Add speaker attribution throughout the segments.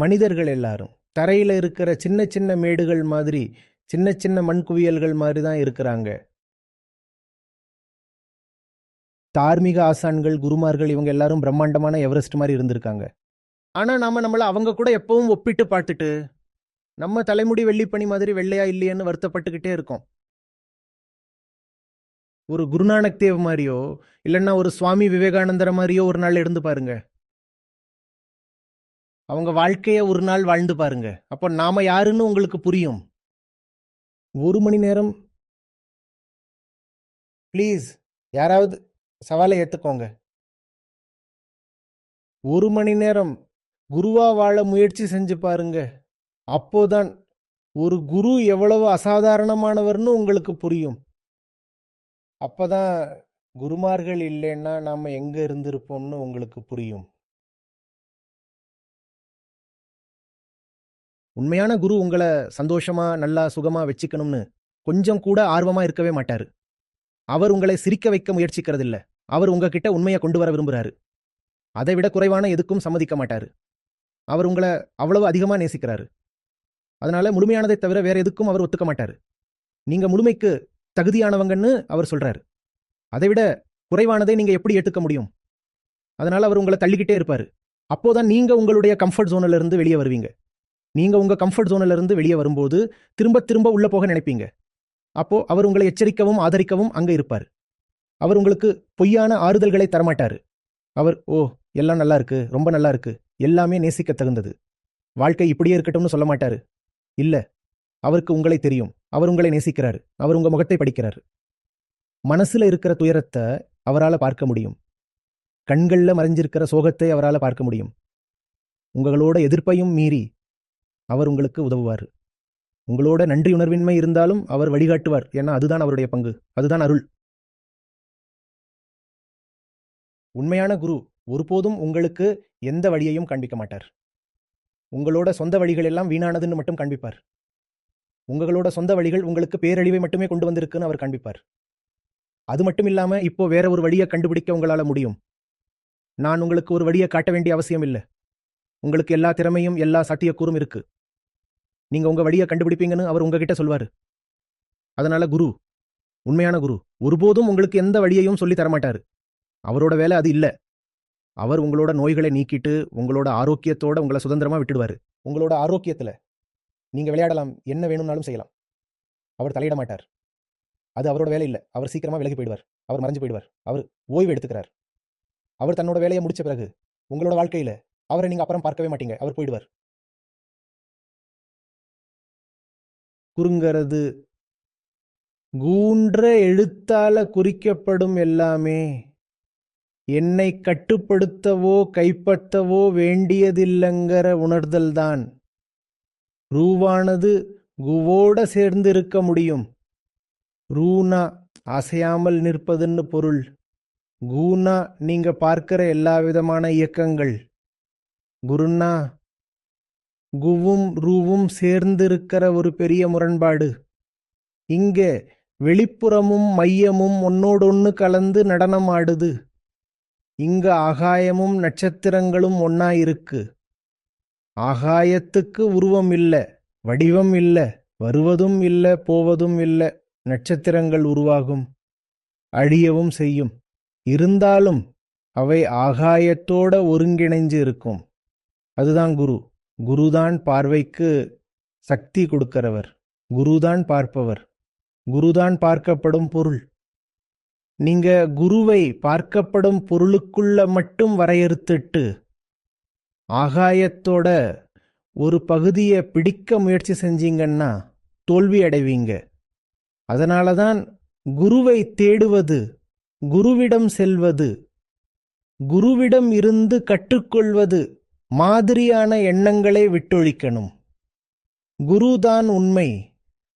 Speaker 1: மனிதர்கள் எல்லாரும் தரையில் இருக்கிற சின்ன சின்ன மேடுகள் மாதிரி, சின்ன சின்ன மண் குவியல்கள் மாதிரி தான் இருக்கிறாங்க. தார்மீக ஆசான்கள், குருமார்கள் இவங்க எல்லாரும் பிரம்மாண்டமான எவரெஸ்ட் மாதிரி இருந்திருக்காங்க. ஆனால் நாம நம்மளை அவங்க கூட எப்பவும் ஒப்பிட்டு பார்த்துட்டு நம்ம தலைமுடி வெள்ளிப்பனி மாதிரி வெள்ளையா இல்லையேன்னு வருத்தப்பட்டுக்கிட்டே இருக்கோம். ஒரு குருநானக் தேவ் மாதிரியோ இல்லைன்னா ஒரு சுவாமி விவேகானந்தர மாதிரியோ ஒரு நாள் இருந்து பாருங்க. அவங்க வாழ்க்கைய ஒரு நாள் வாழ்ந்து பாருங்க. அப்போ நாம யாருன்னு உங்களுக்கு புரியும். 1 மணி நேரம் ப்ளீஸ், யாராவது சவாலை ஏற்றுக்கோங்க. 1 மணி நேரம் குருவா வாழ முயற்சி செஞ்சு பாருங்க. அப்போதான் ஒரு குரு எவ்வளவு அசாதாரணமானவர்னு உங்களுக்கு புரியும். அப்பதான் குருமார்கள் இல்லைன்னா நாம எங்க இருந்திருப்போம்னு உங்களுக்கு புரியும். உண்மையான குரு உங்களை சந்தோஷமா நல்லா சுகமா வச்சுக்கணும்னு கொஞ்சம் கூட ஆர்வமா இருக்கவே மாட்டாரு. அவர் உங்களை சிரிக்க வைக்க முயற்சிக்கிறதில்ல. அவர் உங்ககிட்ட உண்மையை கொண்டு வர விரும்புறாரு. அதை விட குறைவான எதுக்கும் சம்மதிக்க மாட்டாரு. அவர் உங்களை அவ்வளவு அதிகமா நேசிக்கிறாரு. அதனால முழுமையானதை தவிர வேற எதுக்கும் அவர் ஒத்துக்க மாட்டாரு. நீங்க முழுமைக்கு தகுதியானவங்கன்னு அவர் சொல்றாரு. அதை விட குறைவானதை நீங்க எப்படி ஏற்றுக்க முடியும்? அதனால அவர் உங்களை தள்ளிக்கிட்டே இருப்பாரு. அப்போதான் நீங்க உங்களுடைய கம்ஃபர்ட் ஜோன்ல இருந்து வெளியே வருவீங்க. நீங்க உங்க கம்ஃபர்ட் ஜோன்ல இருந்து வெளியே வரும்போது திரும்ப திரும்ப உள்ள போக நினைப்பீங்க. அப்போ அவர் உங்களை எச்சரிக்கவும் ஆதரிக்கவும் அங்க இருப்பார். அவர் உங்களுக்கு பொய்யான ஆறுதல்களை தரமாட்டாரு. அவர் எல்லாம் நல்லா இருக்கு, ரொம்ப நல்லா இருக்கு, எல்லாமே நேசிக்க தகுந்தது, வாழ்க்கை இப்படியே இருக்கட்டும்னு சொல்ல மாட்டாரு. இல்ல, அவருக்கு உங்களை தெரியும். அவர் உங்களை நேசிக்கிறாரு. அவர் உங்க முகத்தை படிக்கிறாரு. மனசுல இருக்கிற துயரத்தை அவரால் பார்க்க முடியும். கண்கள்ல மறைஞ்சிருக்கிற சோகத்தை அவரால் பார்க்க முடியும். உங்களோட எதிர்ப்பையும் மீறி அவர் உங்களுக்கு உதவுவார். உங்களோட நன்றி உணர்வின்மை இருந்தாலும் அவர் வழிகாட்டுவார். ஏன்னா அதுதான் அவருடைய பங்கு, அதுதான் அருள். உண்மையான குரு ஒருபோதும் உங்களுக்கு எந்த வழியையும் காண்பிக்க மாட்டார். உங்களோட சொந்த வழிகள் எல்லாம் வீணானதுன்னு மட்டும் காண்பிப்பார். உங்களோட சொந்த வழிகள் உங்களுக்கு பேரழிவை மட்டுமே கொண்டு வந்திருக்குன்னு அவர் காண்பிப்பார். அது மட்டும் இல்லாம இப்போ வேற ஒரு வழியை கண்டுபிடிக்க உங்களால முடியும். நான் உங்களுக்கு ஒரு வழியை காட்ட வேண்டிய அவசியம் இல்லை. உங்களுக்கு எல்லா திறமையும் எல்லா சாத்தியக்கூறும் இருக்கு. நீங்க உங்க வழியை கண்டுபிடிப்பீங்கன்னு அவர் உங்ககிட்ட சொல்வாரு. அதனால குரு, உண்மையான குரு ஒருபோதும் உங்களுக்கு எந்த வழியையும் சொல்லி தரமாட்டாரு. அவரோட வேலை அது இல்லை. அவர் உங்களோட நோய்களை நீக்கிட்டு உங்களோட ஆரோக்கியத்தோட உங்களை சுதந்திரமா விட்டுடுவாரு. உங்களோட ஆரோக்கியத்துல நீங்க விளையாடலாம், என்ன வேணும்னாலும் செய்யலாம். அவர் தலையிட மாட்டார். அது அவரோட வேலை இல்லை. அவர் சீக்கிரமா விலகி போயிடுவார். அவர் மறைஞ்சு போயிடுவார். அவர் ஓய்வு எடுத்துக்கிறார். அவர் தன்னோட வேலையை முடிச்ச பிறகு உங்களோட வாழ்க்கையில அவரை நீங்க அப்புறம் பார்க்கவே மாட்டீங்க. அவர் போயிடுவார். குறுங்கிறது கூன்ற எழுத்தால குறிக்கப்படும் எல்லாமே என்னை கட்டுப்படுத்தவோ கைப்பற்றவோ வேண்டியதில்லைங்கிற உணர்தல்தான். ரூவானது குவோட சேர்ந்து இருக்க முடியும். ரூனா அசையாமல் நிற்பதுன்னு பொருள். கூனா நீங்க பார்க்கிற எல்லா விதமான இயக்கங்கள். குருன்னா குவும் ரூவும் சேர்ந்திருக்கிற ஒரு பெரிய முரண்பாடு. இங்க வெளிப்புறமும் மையமும் ஒன்னோடொன்னு கலந்து நடனம் ஆடுது. இங்க ஆகாயமும் நட்சத்திரங்களும் ஒன்னா இருக்கு. ஆகாயத்துக்கு உருவம் இல்ல, வடிவம் இல்ல, வருவதும் இல்ல, போவதும் இல்ல. நட்சத்திரங்கள் உருவாகும், அழியவும் செய்யும். இருந்தாலும் அவை ஆகாயத்தோட ஒருங்கிணைஞ்சு இருக்கும். அதுதான் குரு. குருதான் பார்வைக்கு சக்தி கொடுக்கிறவர். குருதான் பார்ப்பவர். குருதான் பார்க்கப்படும் பொருள். நீங்க குருவை பார்க்கப்படும் பொருளுக்குள்ள மட்டும் வரையறுத்துட்டு ஆகாயத்தோட ஒரு பகுதியை பிடிக்க முயற்சி செஞ்சீங்கன்னா தோல்வி அடைவீங்க. அதனாலதான் குருவை தேடுவது, குருவிடம் செல்வது, குருவிடம் இருந்து கற்றுக்கொள்வது மாதிரியான எண்ணங்களை விட்டொழிக்கணும். குருதான் உண்மை.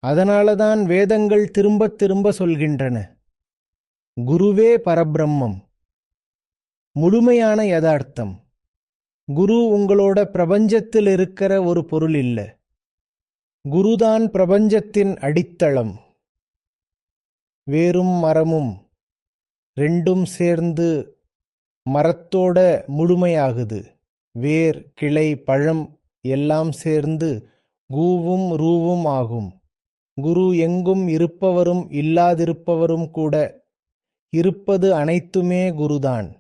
Speaker 1: அதனாலதான் வேதங்கள் திரும்ப திரும்ப சொல்கின்றன, குருவே பரபிரம்மம், முழுமையான யதார்த்தம். குரு உங்களோட பிரபஞ்சத்தில் இருக்கிற ஒரு பொருள் இல்லை. குருதான் பிரபஞ்சத்தின் அடித்தளம். வேரும் மரமும் ரெண்டும் சேர்ந்து மரத்தோட முழுமையாகுது. வேர், கிளை, பழம் எல்லாம் சேர்ந்து குவும் ரூவும் ஆகும். குரு எங்கும் இருப்பவரும் இல்லாதிருப்பவரும் கூட. இருப்பது அனைத்துமே குருதான்.